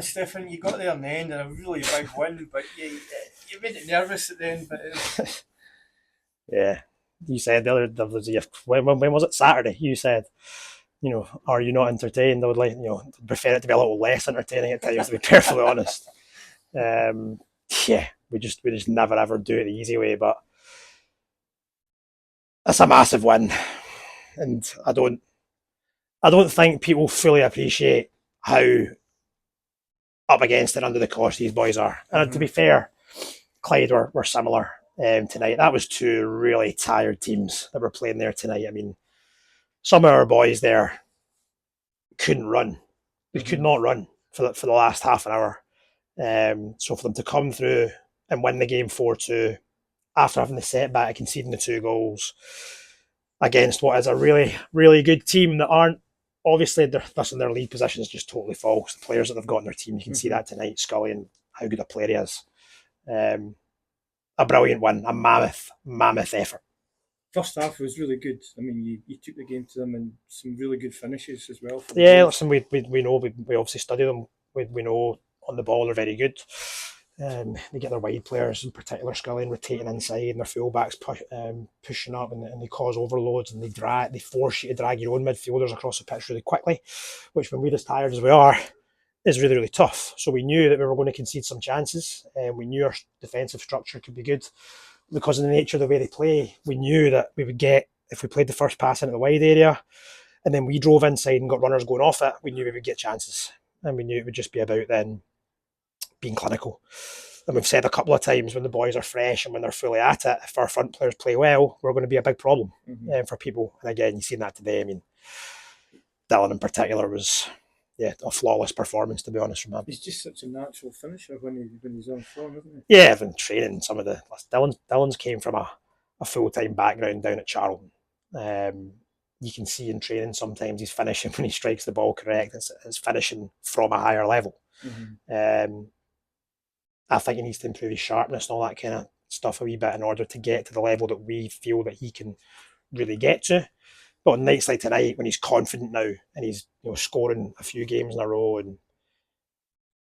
Stefan, you got there in the end and a really big win, but you made it nervous at the end. But Yeah, you said there was when was it Saturday? You said, are you not entertained? I would like, prefer it to be a little less entertaining at times, to be perfectly honest. Um, yeah, we just never ever do it the easy way, but it's a massive win, and I don't think people fully appreciate how up against it under the cosh these boys are. And to be fair, Clyde were similar tonight. That was two really tired teams that were playing there tonight. I mean, some of our boys there couldn't run. They could not run for the last half an hour. So for them to come through and win the game 4-2 after having the setback, conceding the two goals against what is a really, really good team that aren't obviously their league position is just totally false. The players that they've got in their team, you can see that tonight, Scully and how good a player he is. A brilliant win, a mammoth effort. first half was really good. I mean, you took the game to them and some really good finishes as well. Yeah, listen, we know we obviously study them. We know on the ball they're very good. They get their wide players, in particular Scully, and rotating inside, and their fullbacks pushing up, and they cause overloads, and they force you to drag your own midfielders across the pitch really quickly, which when we're as tired as we are, is really, really tough. So we knew that we were going to concede some chances, and we knew our defensive structure could be good because of the nature of the way they play. We knew that we would get, if we played the first pass into the wide area, and then we drove inside and got runners going off it, we knew we would get chances, and we knew it would just be about then being clinical. And we've said a couple of times, when the boys are fresh and when they're fully at it, if our front players play well, we're going to be a big problem for people. And again, you've seen that today. I mean, Dylan in particular was, a flawless performance, to be honest, from him. He's just such a natural finisher when he's on form, isn't he? Yeah, I've been training some of the Dylan's came from a full time background down at Charlton. You can see in training sometimes he's finishing when he strikes the ball correct. It's finishing from a higher level. I think he needs to improve his sharpness and all that kind of stuff a wee bit in order to get to the level that we feel that he can really get to. But on nights like tonight, when he's confident now and he's scoring a few games in a row, and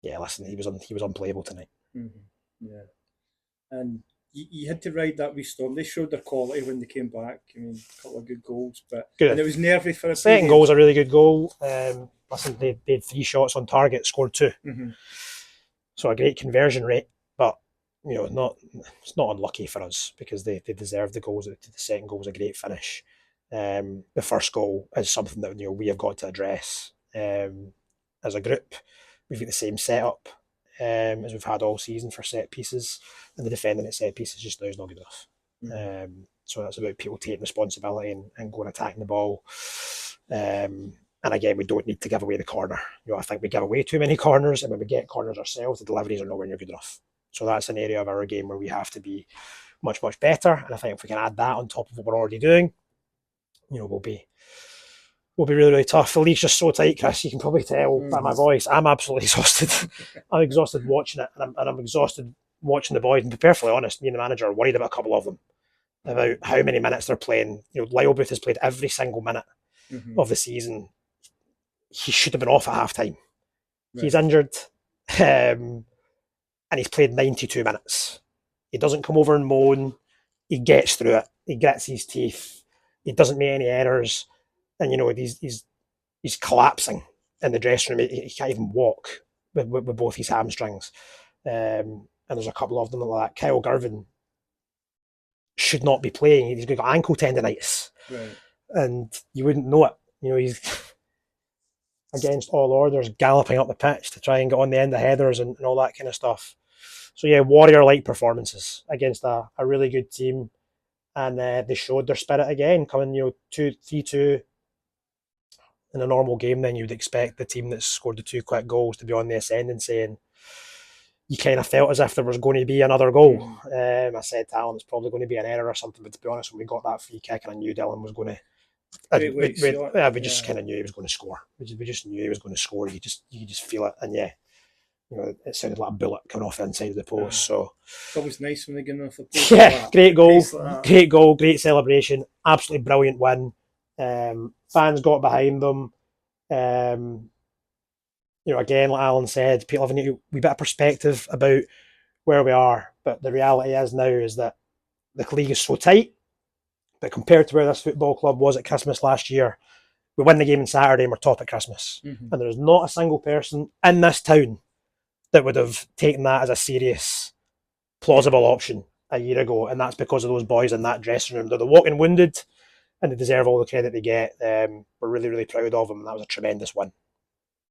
listen, he was unplayable tonight. Yeah, and you had to ride that wee storm. They showed their quality when they came back. I mean, a couple of good goals, and it was nervy for a second goal was a really good goal. Listen, they had 3 shots on target, scored 2. So a great conversion rate, but it's not unlucky for us because they deserved the goals. The second goal was a great finish. The first goal is something that we have got to address as a group. We've got the same setup as we've had all season for set pieces, and the defending at set pieces just now is not good enough. So that's about people taking responsibility and going attacking the ball. And again, we don't need to give away the corner. I think we give away too many corners, and when we get corners ourselves, the deliveries are nowhere near good enough. So that's an area of our game where we have to be much, much better. And I think if we can add that on top of what we're already doing, we'll be really, really tough. The league's just so tight, Chris. You can probably tell by my voice. I'm absolutely exhausted. I'm exhausted watching it, and I'm exhausted watching the boys. And to be perfectly honest, me and the manager are worried about a couple of them, about how many minutes they're playing. Lyle Booth has played every single minute of the season. He should have been off at half time. Right. He's injured, and he's played 92 minutes. He doesn't come over and moan. He gets through it. He grits his teeth. He doesn't make any errors. And he's collapsing in the dressing room. He can't even walk with both his hamstrings. And there's a couple of them like that. Kyle Girvin should not be playing. He's got ankle tendonitis, right. And you wouldn't know it. He's against all orders, galloping up the pitch to try and get on the end of headers and all that kind of stuff. So warrior-like performances against a really good team, and they showed their spirit again, coming 3-2 in a normal game. Then you'd expect the team that scored the 2 quick goals to be on the ascendancy, and you kind of felt as if there was going to be another goal. I said to Alan, it's probably going to be an error or something, but to be honest, when we got that free kick, and I knew Dylan was going to. We just kind of knew he was going to score. We just knew he was going to score. You just feel it, and it sounded like a bullet coming off the inside of the post. So it's always nice when they get off the post. Yeah, great goal, great celebration, absolutely brilliant win. Fans got behind them. again, like Alan said, people have a wee bit of perspective about where we are. But the reality is now is that the league is so tight that compared to where this football club was at Christmas last year, we win the game on Saturday and we're top at Christmas. And there's not a single person in this town that would have taken that as a serious, plausible option a year ago. And that's because of those boys in that dressing room. They're the walking wounded and they deserve all the credit they get. We're really, really proud of them. And that was a tremendous win.